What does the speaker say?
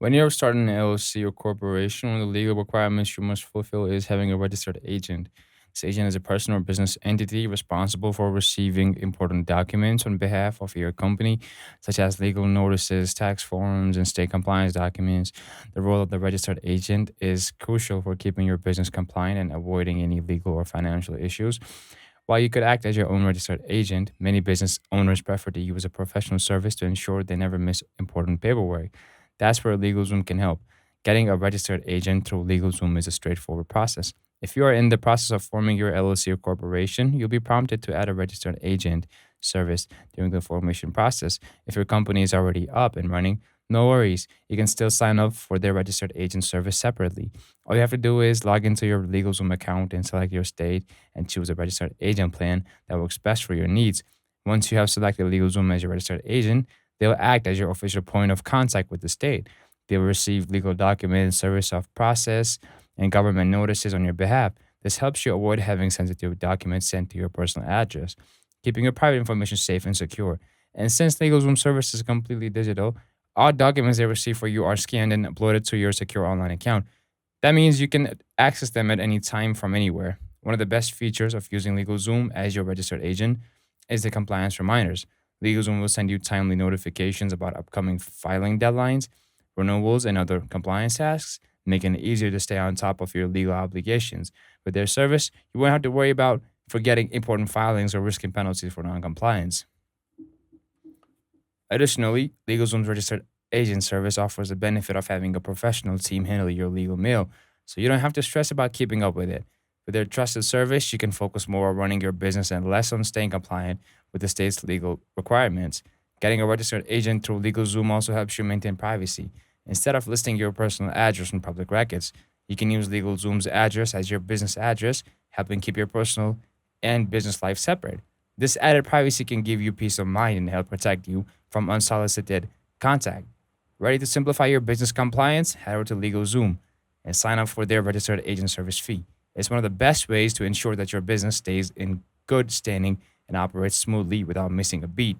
When you're starting an LLC or corporation, one of the legal requirements you must fulfill is having a registered agent. This agent is a person or business entity responsible for receiving important documents on behalf of your company, such as legal notices, tax forms, and state compliance documents. The role of the registered agent is crucial for keeping your business compliant and avoiding any legal or financial issues. While you could act as your own registered agent, many business owners prefer to use a professional service to ensure they never miss important paperwork. That's where LegalZoom can help. Getting a registered agent through LegalZoom is a straightforward process. If you are in the process of forming your LLC or corporation, you'll be prompted to add a registered agent service during the formation process. If your company is already up and running, no worries. You can still sign up for their registered agent service separately. All you have to do is log into your LegalZoom account and select your state and choose a registered agent plan that works best for your needs. Once you have selected LegalZoom as your registered agent, they'll act as your official point of contact with the state. They'll receive legal documents, service of process, and government notices on your behalf. This helps you avoid having sensitive documents sent to your personal address, keeping your private information safe and secure. And since LegalZoom service is completely digital, all documents they receive for you are scanned and uploaded to your secure online account. That means you can access them at any time from anywhere. One of the best features of using LegalZoom as your registered agent is the compliance reminders. LegalZoom will send you timely notifications about upcoming filing deadlines, renewals, and other compliance tasks, making it easier to stay on top of your legal obligations. With their service, you won't have to worry about forgetting important filings or risking penalties for noncompliance. Additionally, LegalZoom's registered agent service offers the benefit of having a professional team handle your legal mail, so you don't have to stress about keeping up with it. With their trusted service, you can focus more on running your business and less on staying compliant with the state's legal requirements. Getting a registered agent through LegalZoom also helps you maintain privacy. Instead of listing your personal address in public records, you can use LegalZoom's address as your business address, helping keep your personal and business life separate. This added privacy can give you peace of mind and help protect you from unsolicited contact. Ready to simplify your business compliance? Head over to LegalZoom and sign up for their registered agent service fee. It's one of the best ways to ensure that your business stays in good standing and operates smoothly without missing a beat.